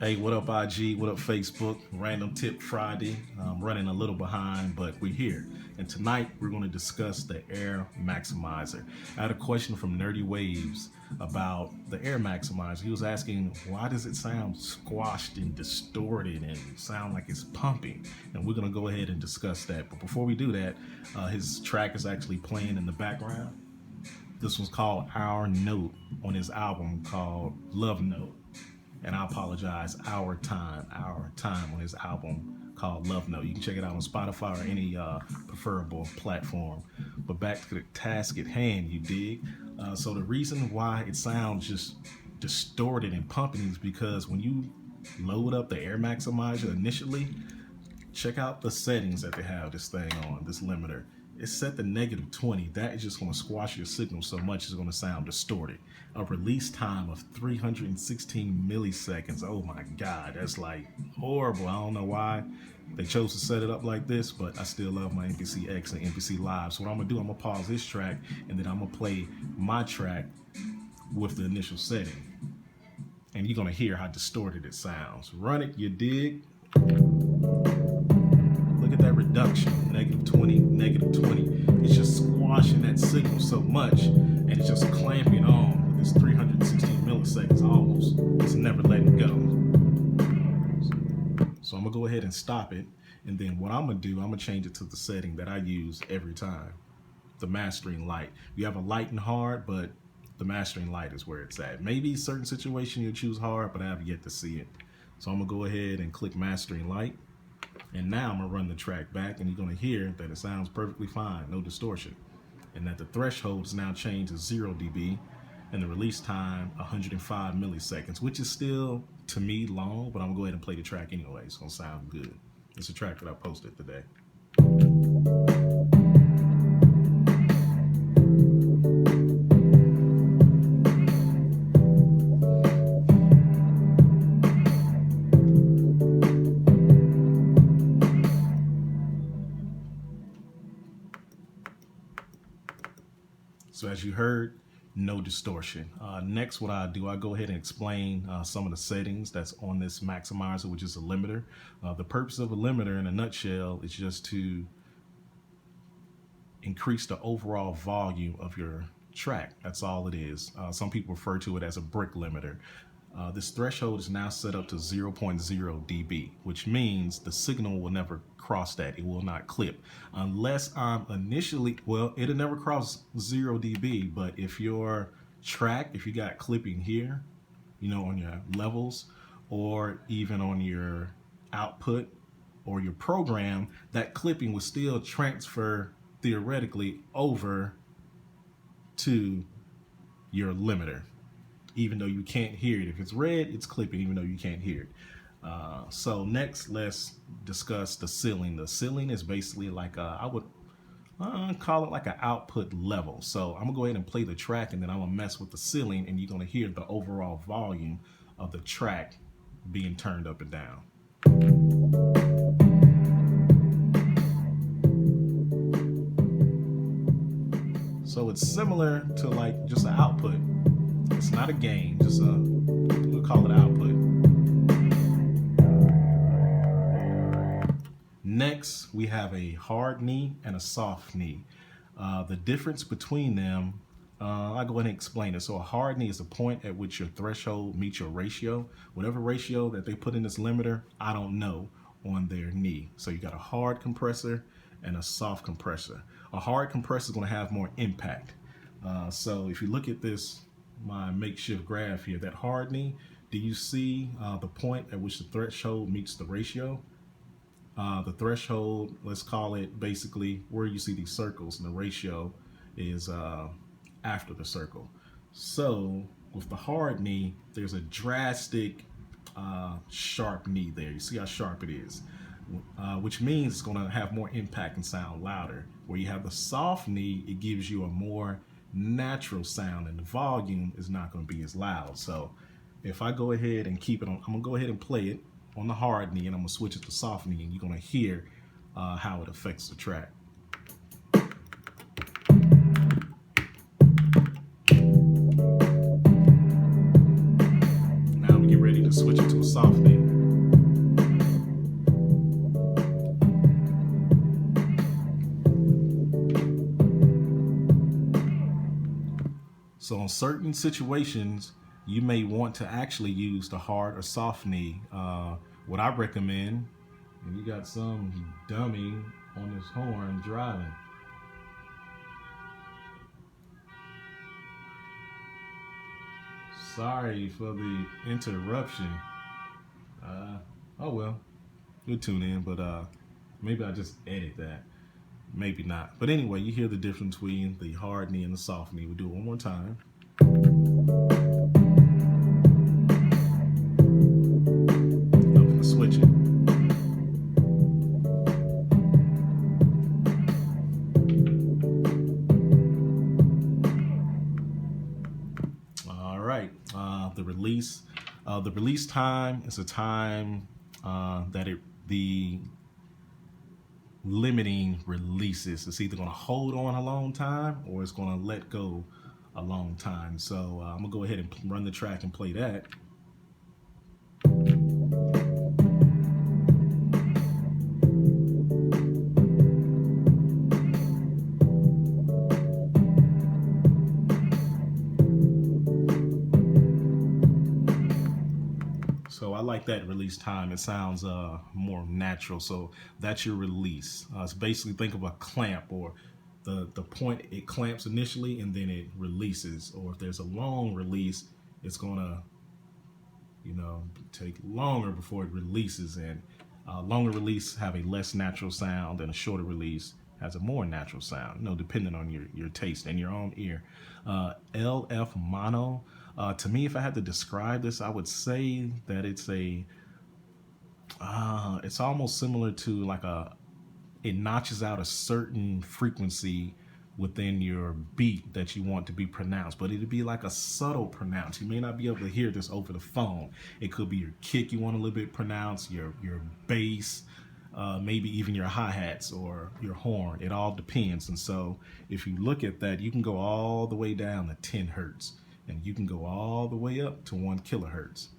Hey, what up, IG? What up, Facebook? Random Tip Friday. I'm running a little behind, but we're here. And tonight we're going to discuss the Air Maximizer. I had a question from Nerdy Waves about the Air Maximizer. He was asking, why does it sound squashed and distorted and sound like it's pumping? And we're going to go ahead and discuss that. But before we do that, his track is actually playing in the background. This was called Our Note on his album called Love Note. And I apologize, Our Time on his album called Love Note. You can check it out on Spotify or any preferable platform. But back to the task at hand, you dig? So the reason why it sounds just distorted and pumping is because when you load up the Air Maximizer initially, check out the settings that they have this thing on, this limiter. It's set to -20. That is just going to squash your signal so much it's going to sound distorted. A release time of 316 milliseconds. Oh my God, that's like horrible. I don't know why they chose to set it up like this, but I still love my MPC X and MPC Live. So what I'm going to do, I'm going to pause this track and then I'm going to play my track with the initial setting. And you're going to hear how distorted it sounds. Run it, you dig? Look at that reduction, -20, -20. It's just squashing that signal so much, and it's just clamping on with this 316 milliseconds almost. It's never letting go. So I'm gonna go ahead and stop it, and then what I'm gonna do, I'm gonna change it to the setting that I use every time, the mastering light. You have a light and hard, but the mastering light is where it's at. Maybe certain situation you'll choose hard, but I have yet to see it. So I'm gonna go ahead and click mastering light. And now I'm gonna run the track back and you're gonna hear that it sounds perfectly fine, no distortion. And that the threshold is now changed to 0 dB and the release time 105 milliseconds, which is still, to me, long, but I'm gonna go ahead and play the track anyway. It's gonna sound good. It's a track that I posted today. So as you heard, no distortion. Next, what I do, I go ahead and explain some of the settings that's on this maximizer, which is a limiter. The purpose of a limiter in a nutshell is just to increase the overall volume of your track. That's all it is. Some people refer to it as a brick limiter. This threshold is now set up to 0.0 dB, which means the signal will never cross that. It will not clip unless I'm initially, well, it'll never cross 0 dB, but if your track, if you got clipping here, you know, on your levels or even on your output or your program, that clipping will still transfer theoretically over to your limiter, even though you can't hear it. If it's red, it's clipping, even though you can't hear it. So next, let's discuss the ceiling. The ceiling is basically like I would call it like an output level. So I'm gonna go ahead and play the track, and then I'm gonna mess with the ceiling, and you're gonna hear the overall volume of the track being turned up and down. So it's similar to like just an output. It's not a gain, just we'll call it output. Next, we have a hard knee and a soft knee. The difference between them, I'll go ahead and explain it. So a hard knee is the point at which your threshold meets your ratio. Whatever ratio that they put in this limiter, I don't know, on their knee. So you got a hard compressor and a soft compressor. A hard compressor is going to have more impact. So if you look at this, my makeshift graph here, that hard knee, do you see the point at which the threshold meets the ratio? The threshold, let's call it basically where you see these circles, and the ratio is after the circle. So with the hard knee, there's a drastic sharp knee there. You see how sharp it is, which means it's going to have more impact and sound louder. Where you have the soft knee, it gives you a more natural sound, and the volume is not going to be as loud. So if I go ahead and keep it on, I'm going to go ahead and play it on the hard knee, and I'm going to switch it to soft knee, and you're going to hear how it affects the track. Now I'm going to get ready to and switch it to a soft knee. So in certain situations, you may want to actually use the hard or soft knee. What I recommend, and you got some dummy on his horn driving. Sorry for the interruption. Oh well, you'll tune in, but maybe I just edit that. Maybe not. But anyway, you hear the difference between the hard knee and the soft knee. We'll do it one more time. I'm going to switch it. All right. The release time is a time that the limiting releases. It's either going to hold on a long time or it's going to let go a long time. So I'm gonna go ahead and run the track and play that. So I like that release time. It sounds more natural. So that's your release. It's basically, think of a clamp, or the point it clamps initially and then it releases. Or if there's a long release, it's gonna, take longer before it releases. And longer release have a less natural sound, and a shorter release has a more natural sound, depending on your taste and your own ear. LF mono. To me, if I had to describe this, I would say that it's almost similar to it notches out a certain frequency within your beat that you want to be pronounced, but it'd be like a subtle pronounce. You may not be able to hear this over the phone. It could be your kick you want a little bit pronounced, your bass, maybe even your hi-hats or your horn. It all depends. And so if you look at that, you can go all the way down to 10 hertz. And you can go all the way up to 1 kilohertz.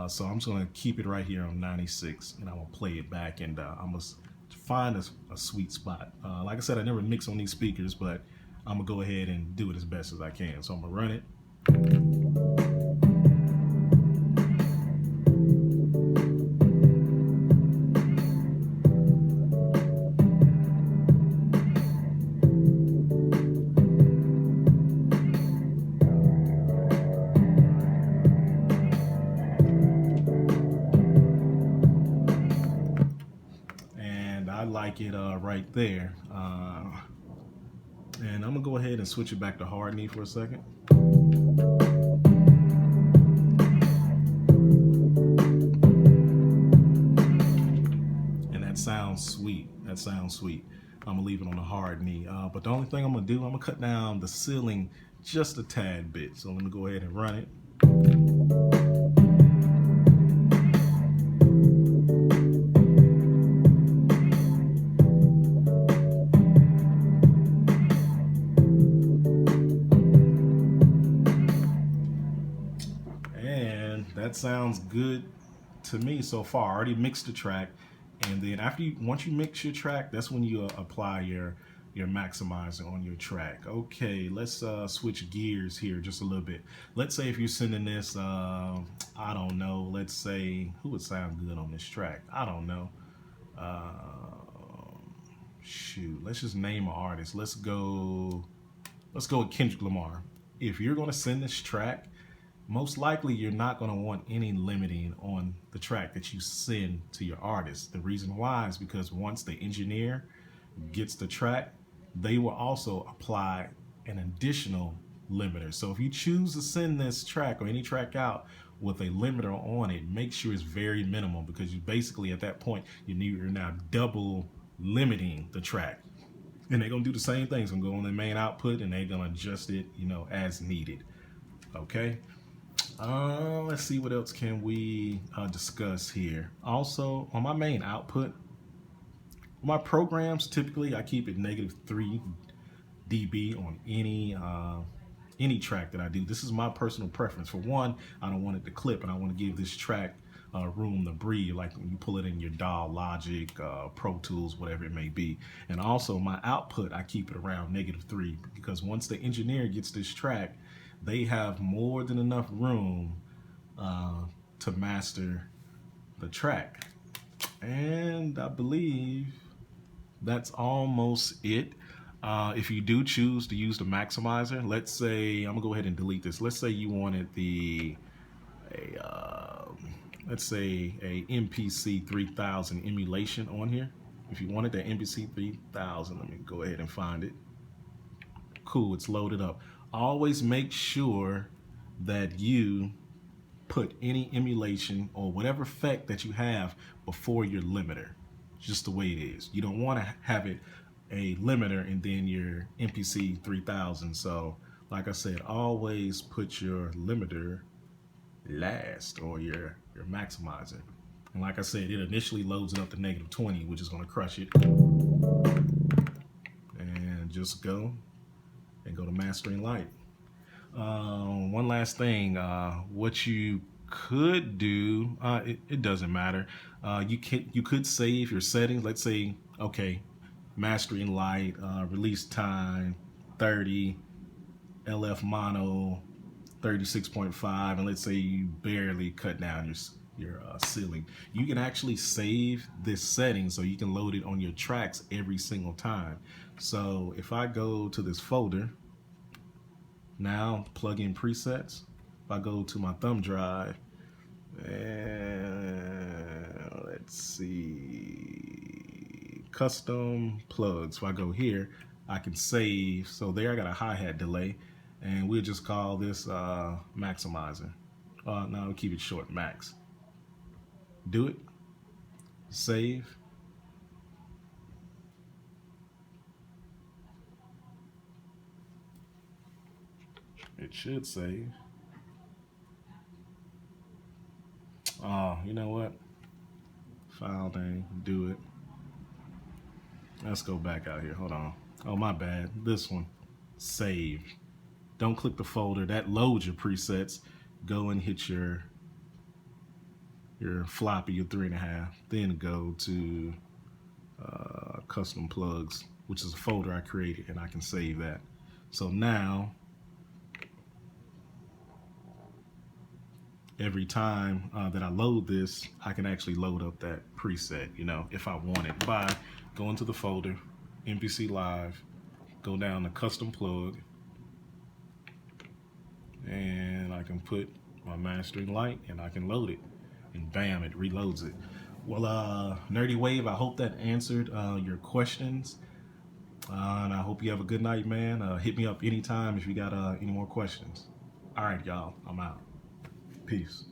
So I'm just gonna keep it right here on 96, and I'm gonna play it back, and I'm gonna find a sweet spot. Like I said, I never mix on these speakers, but I'm gonna go ahead and do it as best as I can. So I'm gonna run it. I like it right there. And I'm gonna go ahead and switch it back to hard knee for a second. And that sounds sweet. That sounds sweet. I'm gonna leave it on the hard knee. But the only thing I'm gonna do, I'm gonna cut down the ceiling just a tad bit. So let me go ahead and run it. That sounds good to me so far. I already mixed the track, and then once you mix your track, that's when you apply your maximizer on your track. Okay, let's switch gears here just a little bit. Let's say if you're sending this, I don't know, let's say, who would sound good on this track? I don't know. Shoot, let's just name an artist. Let's go with Kendrick Lamar. If you're gonna send this track, most likely you're not going to want any limiting on the track that you send to your artist. The reason why is because once the engineer gets the track, they will also apply an additional limiter. So if you choose to send this track or any track out with a limiter on it, make sure it's very minimal, because you basically at that point you're now double limiting the track. And they're going to do the same thing. It's going to go on their main output, and they're going to adjust it, as needed. Okay. Let's see, what else can we discuss here. Also, on my main output, my programs, typically I keep it -3 dB on any any track that I do. This is my personal preference. For one, I don't want it to clip, and I want to give this track room to breathe, like when you pull it in your DAW, Logic, Pro Tools, whatever it may be. And also my output, I keep it around -3, because once the engineer gets this track, they have more than enough room to master the track. And I believe that's almost it. If you do choose to use the Maximizer, let's say, I'm gonna go ahead and delete this. Let's say you wanted let's say a MPC 3000 emulation on here. If you wanted that MPC 3000, let me go ahead and find it. Cool, it's loaded up. Always make sure that you put any emulation or whatever effect that you have before your limiter. Just the way it is. You don't want to have it a limiter and then your MPC 3000. So like I said, always put your limiter last, or your maximizer. And like I said, it initially loads it up to -20, which is going to crush it. And just go to mastering light. One last thing, what you could do, it doesn't matter. You could save your settings. Let's say, okay, mastering light, release time 30, LF mono 36.5, and let's say you barely cut down your ceiling. You can actually save this setting so you can load it on your tracks every single time. So if I go to this folder, now plug in presets. If I go to my thumb drive, and let's see, custom plugs. If I go here, I can save. So there I got a hi-hat delay, and we'll just call this Maximizer. No, we'll keep it short, Max. Do it, save. It should save. Oh, you know what? File name, do it. Let's go back out here. Hold on. Oh, my bad. This one, save. Don't click the folder. That loads your presets. Go and hit your floppy, your 3.5. Then go to custom plugs, which is a folder I created, and I can save that. So now, every time that I load this, I can actually load up that preset, you know, if I want it, by going to the folder, MPC Live, go down to custom plug, and I can put my mastering light and I can load it, and bam, it reloads it. Well, Nerdy Wave, I hope that answered your questions, and I hope you have a good night, man. Hit me up anytime if you got any more questions. All right, y'all, I'm out. Peace.